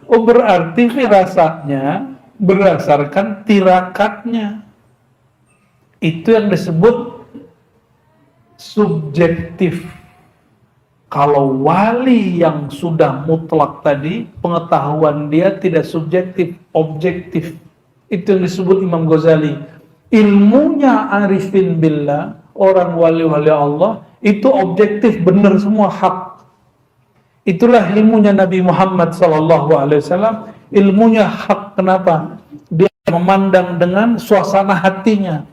Oh berarti firasatnya berdasarkan tirakatnya. Itu yang disebut subjektif. Kalau wali yang sudah mutlak tadi, pengetahuan dia tidak subjektif, objektif. Itu yang disebut Imam Ghazali. Ilmunya arifin billah, orang wali-wali Allah, itu objektif, benar semua, hak. Itulah ilmunya Nabi Muhammad SAW. Ilmunya hak. Kenapa? Dia memandang dengan suasana hatinya.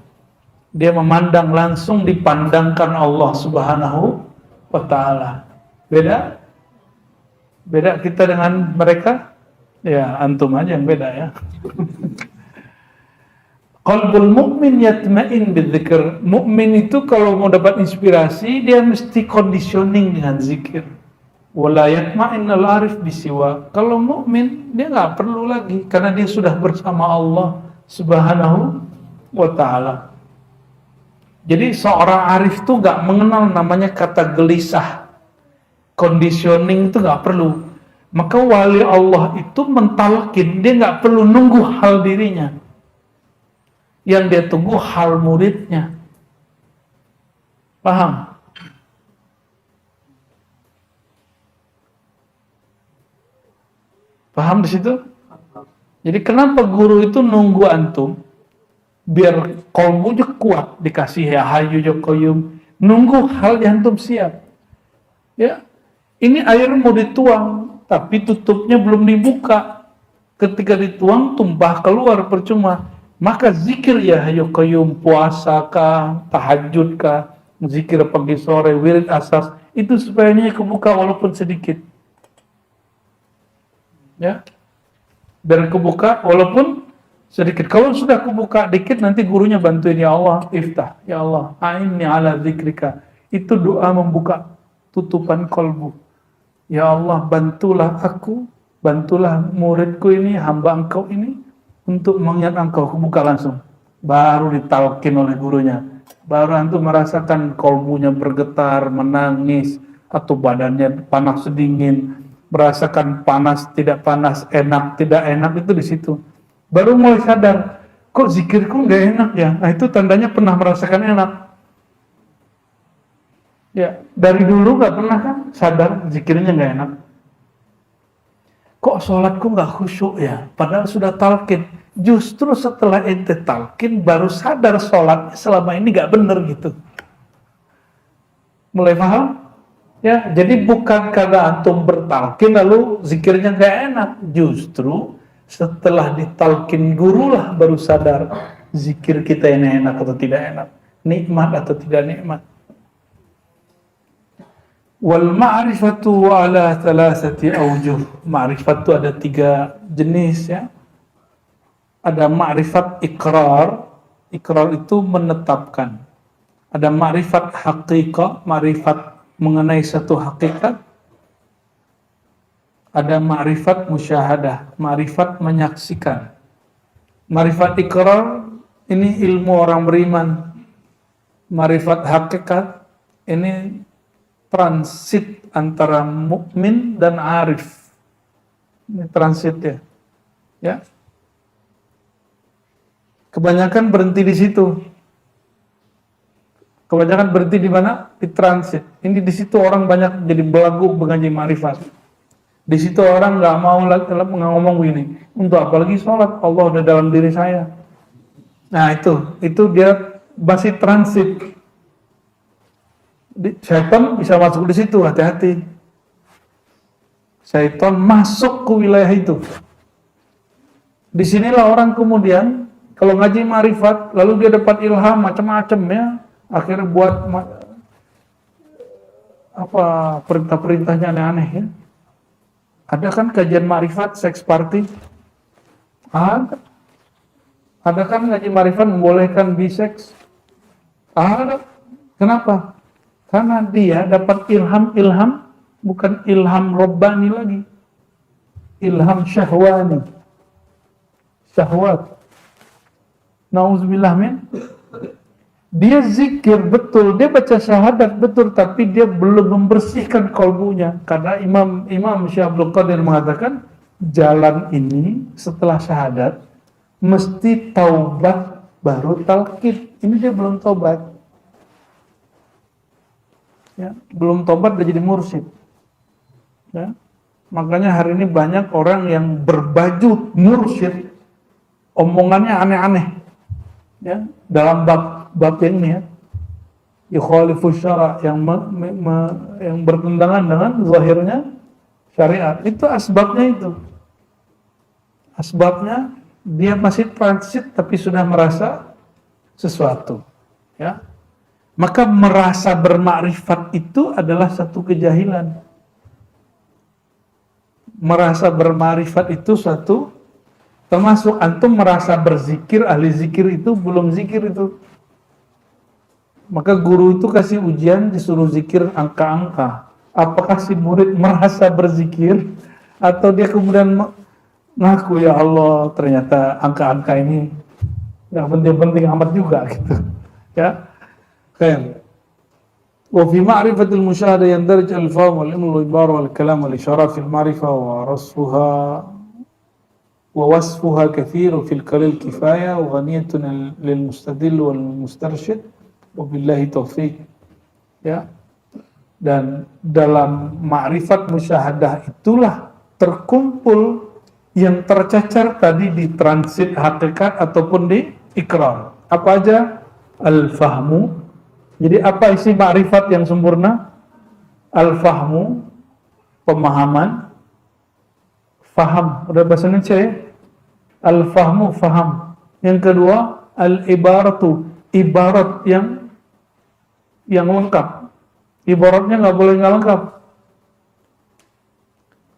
Dia memandang langsung, dipandangkan Allah Subhanahu wa Ta'ala. Beda? Beda kita dengan mereka? Ya, antum aja yang beda ya. Qalbul mu'min yatma'in bidzikr. Mukmin itu kalau mau dapat inspirasi, dia mesti conditioning dengan zikir. Wala yatma'innal arif bisiwa. Kalau mukmin, dia nggak perlu lagi karena dia sudah bersama Allah Subhanahu wa Ta'ala. Jadi seorang arif itu nggak mengenal namanya kata gelisah. Conditioning itu nggak perlu. Maka wali Allah itu mentalkin, dia nggak perlu nunggu hal dirinya. Yang dia tunggu hal muridnya. Paham? Paham di situ? Jadi kenapa guru itu nunggu antum? Biar kolbunya kuat, dikasih ya hayu ya qayyum. Nunggu hal yang antum siap. Ya, ini air mau dituang, tapi tutupnya belum dibuka. Ketika dituang, tumpah keluar percuma. Maka zikir ya hayu qayyum, puasa kah, tahajud kah, zikir pagi sore, wirid asas, itu supaya ini kebuka walaupun sedikit. Ya, biar kebuka walaupun sedikit. Kalau sudah kebuka dikit, nanti gurunya bantuin, ya Allah iftah, ya Allah a'inni ala zikrika. Itu doa membuka tutupan kolbu. Ya Allah bantulah aku, bantulah muridku ini, hamba engkau ini untuk mengingat engkau. Kebuka langsung, baru ditalkin oleh gurunya, baru antum merasakan kolbunya bergetar, menangis, atau badannya panas dingin, merasakan panas tidak panas, enak tidak enak, itu di situ. Baru mulai sadar, kok zikirku nggak enak ya? Nah itu tandanya pernah merasakan enak. Ya, dari dulu nggak pernah kan sadar zikirnya nggak enak. Kok sholatku nggak khusyuk ya? Padahal sudah talqin. Justru setelah ente talqin baru sadar sholat selama ini nggak bener gitu. Mulai paham? Ya, jadi bukan karena antum bertalqin lalu zikirnya nggak enak. Justru setelah ditalqin guru lah baru sadar zikir kita ini enak atau tidak enak, nikmat atau tidak nikmat. Wal ma'rifatu ala thalathati awjuh. Ma'rifat itu ada 3 jenis ya. Ada ma'rifat ikrar. Ikrar itu menetapkan. Ada ma'rifat haqiqah, ma'rifat mengenai satu hakikat. Ada ma'rifat musyahadah, ma'rifat menyaksikan. Ma'rifat ikrar ini ilmu orang beriman. Ma'rifat hakikat ini transit antara mukmin dan arif. Ini transit ya. Ya. Kebanyakan berhenti di situ. Kebanyakan berhenti di mana? Di transit. Ini di situ orang banyak jadi belagu mengaji ma'rifat. Di situ orang nggak mau lagi ngomong begini. Untuk apalagi sholat, Allah udah dalam diri saya. Nah itu dia masih transit. Syaitan bisa masuk di situ, hati-hati. Syaitan masuk ke wilayah itu. Disinilah orang kemudian kalau ngaji ma'rifat, lalu dia dapat ilham macam-macam ya, akhirnya buat apa perintah-perintahnya aneh-aneh ya. Ada kan kajian ma'rifat seks party? Ada kan ngaji ma'rifat membolehkan biseks? Ada. Kenapa? Karena dia dapat ilham bukan ilham robbani lagi. Ilham syahwani. Syahwat. Nauzubillah min. Dia zikir betul, dia baca syahadat betul, tapi dia belum membersihkan kalbunya. Karena Imam Syekh Abdul Qadir mengatakan, jalan ini setelah syahadat mesti taubat baru talqin. Ini dia belum taubat. Ya, belum taubat udah jadi mursyid. Ya. Makanya hari ini banyak orang yang berbaju mursyid, omongannya aneh-aneh. Ya, dalam bab yang ini ya, yukhalifu syara, yang yang bertentangan dengan zahirnya syariat. Itu asbabnya itu. Asbabnya dia masih transit tapi sudah merasa sesuatu. Ya. Maka merasa bermakrifat itu adalah satu kejahilan. Merasa bermakrifat itu satu, termasuk antum merasa berzikir, ahli zikir itu belum zikir itu. Maka guru itu kasih ujian, disuruh zikir angka-angka. Apakah si murid merasa berzikir atau dia kemudian ngaku, ya Allah ternyata angka-angka ini nggak penting-penting amat juga gitu. Ya. Khair. Wa fi ma'rifatil musyahada yandarij al-fahm wal ilm wal ibar wal kalam wal isyarat fil ma'rifah wa wasfuha kathir fil qalil kifaya wa ghaniyatun lil mustadil wal mustarsyid wa billahi taufiq. Ya. Dan dalam ma'rifat musyahadah itulah terkumpul yang tercacar tadi di transit hakikat ataupun di ikrar. Apa aja? Al-fahmu. Jadi apa isi ma'rifat yang sempurna? Al-fahmu, pemahaman. Faham, udah bahasa Indonesia ya? Al-fahmu, faham. Yang kedua, al-ibaratu, ibarat yang lengkap. Ibaratnya nggak boleh nggak lengkap.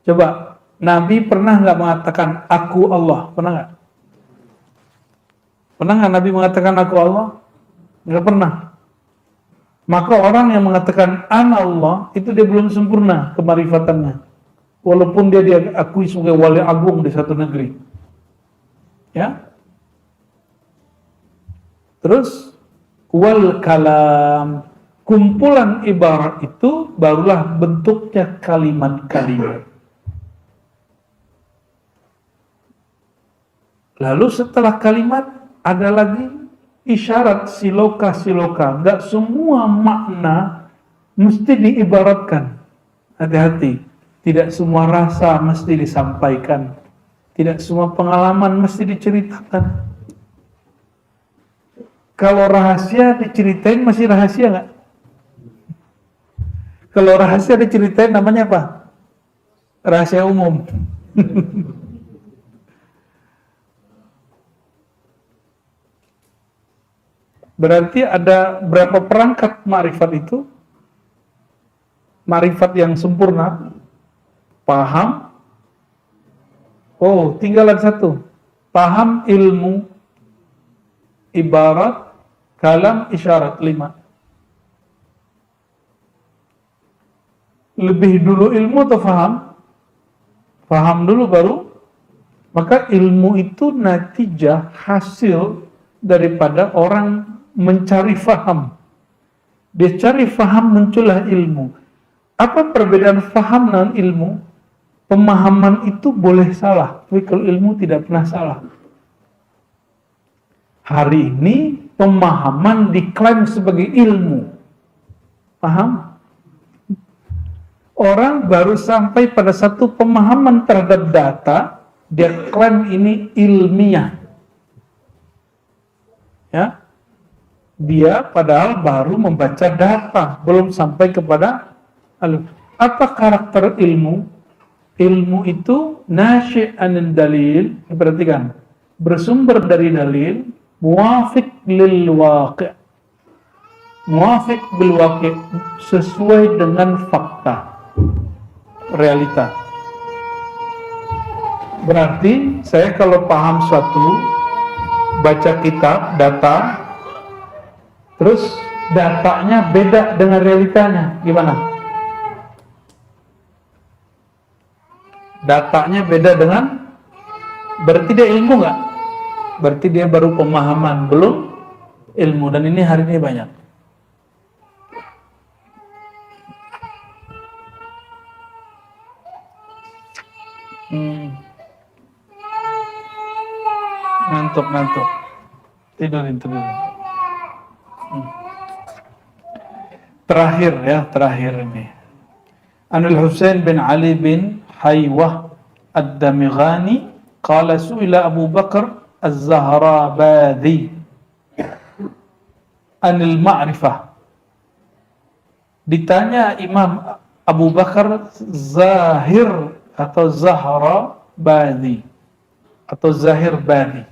Coba, Nabi pernah nggak mengatakan aku Allah? Pernah nggak? Pernah nggak Nabi mengatakan aku Allah? Nggak pernah. Maka orang yang mengatakan ana Allah itu dia belum sempurna kemarifatannya, walaupun dia diakui sebagai wali agung di satu negeri. Ya. Terus wal kalam, kumpulan ibarat itu barulah bentuknya kalimat-kalimat. Lalu setelah kalimat ada lagi isyarat, siloka. Enggak semua makna mesti diibaratkan. Hati-hati. Tidak semua rasa mesti disampaikan. Tidak semua pengalaman mesti diceritakan. Kalau rahasia diceritain masih rahasia nggak? Kalau rahasia diceritain namanya apa? Rahasia umum. Berarti ada berapa perangkat ma'rifat itu? Ma'rifat yang sempurna, paham. Oh, tinggalan satu. Paham, ilmu, ibarat, kalam, isyarat, 5. Lebih dulu ilmu atau faham? Faham dulu baru. Maka ilmu itu natijah, hasil daripada orang mencari faham. Dia cari faham, muncullah ilmu. Apa perbedaan faham dengan ilmu? Pemahaman itu boleh salah, tapi kalau ilmu tidak pernah salah. Hari ini pemahaman diklaim sebagai ilmu. Paham? Orang baru sampai pada satu pemahaman terhadap data, dia klaim ini ilmiah. Ya. Dia padahal baru membaca data, belum sampai kepada apa karakter ilmu? Ilmu itu nasyi' anil dalil, perhatikan, bersumber dari dalil, muwafiq lil waqi'. Muwafiq bil waqi', sesuai dengan fakta, realita. Berarti saya kalau paham suatu, baca kitab, data, terus datanya beda dengan realitanya, gimana? Datanya beda dengan, berarti dia ilmu nggak? Berarti dia baru pemahaman, belum ilmu, dan ini hari ini banyak. Ngantuk. Tidurin. Terakhir ini. Anil Husain bin Ali bin Haywah Ad-Damighani qala su'ila Abu Bakar Az-Zahrabadi anil ma'rifah. Ditanya Imam Abu Bakar Zahir atau Zahrabadi atau Zahir Bani,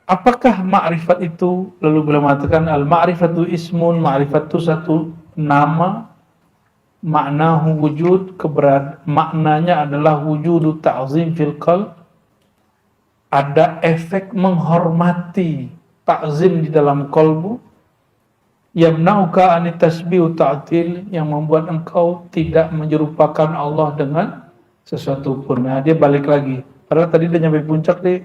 apakah ma'rifat itu? Lalu beliau mengatakan al-ma'rifatu ismun, ma'rifat itu satu nama, maknahu wujud, maknanya adalah wujudu ta'zim fil qalb, ada efek menghormati, ta'zim di dalam kalbu, yamna'uka anit tasbih ta'til, yang membuat engkau tidak menyerupakan Allah dengan sesuatu pun. Nah, dia balik lagi, padahal tadi dia nyampe puncak, dia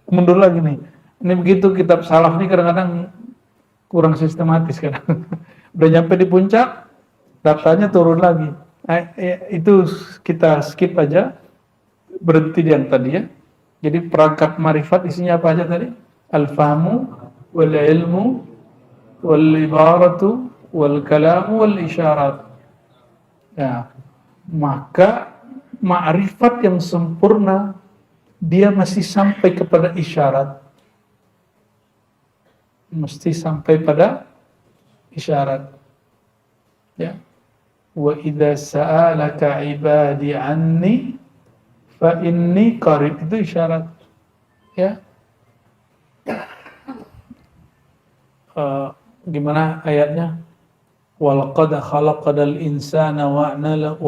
mundur lagi nih. Ini begitu kitab salaf nih kadang-kadang kurang sistematis kan. Udah nyampe di puncak, datanya turun lagi. Nah, itu kita skip aja, berhenti di yang tadi ya. Jadi perangkat marifat isinya apa aja tadi? Al-fahmu wal ilmu wal ibaratu wal kalamu wal isyarat. Ya, maka ma'rifat yang sempurna dia masih sampai kepada isyarat. Mesti sampai pada isyarat. Ya. Wa idza sa'alaka 'ibadi 'anni fa inni qarib, itu isyarat. Ya. Gimana ayatnya? Walaqad khalaqal insana wa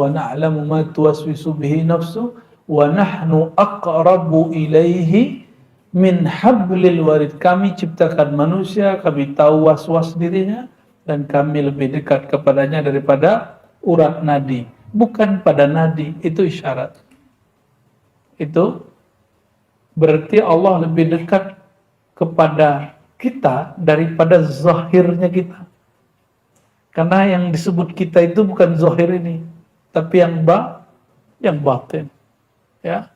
na'lamu ma tuwaswisu bihi nafsu wa nahnu aqrabu ilaihi min hablil warid. Kami ciptakan manusia, kami tahu was-was dirinya, dan kami lebih dekat kepadanya daripada urat nadi. Bukan pada nadi, itu isyarat. Itu berarti Allah lebih dekat kepada kita daripada zahirnya kita. Karena yang disebut kita itu bukan zahir ini, tapi yang batin. Ya.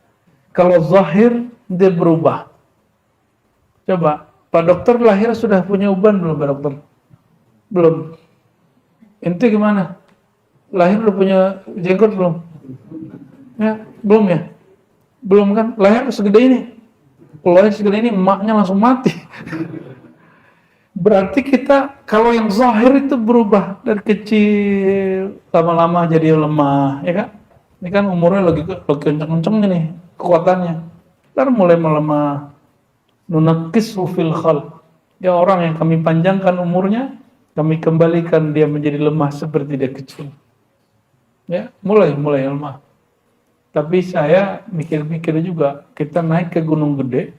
Kalau zahir dia berubah. Coba, Pak Dokter lahir sudah punya uban belum, Pak Dokter? Belum. Ente gimana? Lahir udah punya jenggot belum? Ya, belum ya? Belum kan? Lahir segede ini. Kalau lahir segede ini, emaknya langsung mati. Berarti kita, kalau yang zahir itu berubah dari kecil, lama-lama jadi lemah, ya kan? Ini kan umurnya lagi kenceng-kencengnya nih, kekuatannya. Lalu mulai melemah. Nunaqqisu fil khalq. Ya, orang yang kami panjangkan umurnya, kami kembalikan dia menjadi lemah seperti dia kecil. Ya, mulai lemah. Tapi saya mikir-mikir juga, kita naik ke Gunung Gede,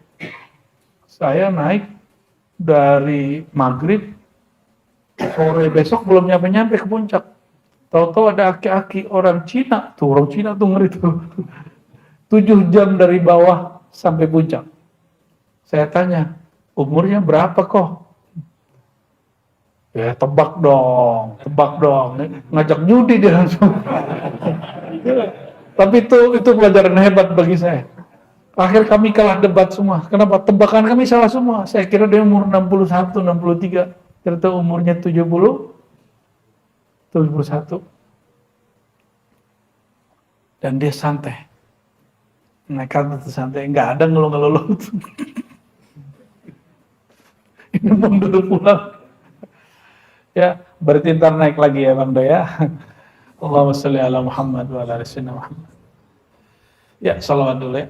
saya naik dari maghrib, sore besok belum nyampe ke puncak. Tahu-tahu ada aki-aki orang Cina tuh ngeri tuh. 7 jam dari bawah sampai puncak. Saya tanya, umurnya berapa kok? Ya tebak dong. Ngajak judi dia langsung. Tapi itu pelajaran hebat bagi saya. Akhir kami kalah debat semua. Kenapa? Tebakan kami salah semua. Saya kira dia umur 61, 63. Ternyata umurnya 71. Dan dia santai. Nekat itu santai. Nggak ada ngeluh-ngeluh. Ini mundur pulang. Ya, berarti ntar naik lagi ya Bang Doya. Allahumma sholli ala Muhammad wa ala ali Muhammad. Ya, salawat dulu ya.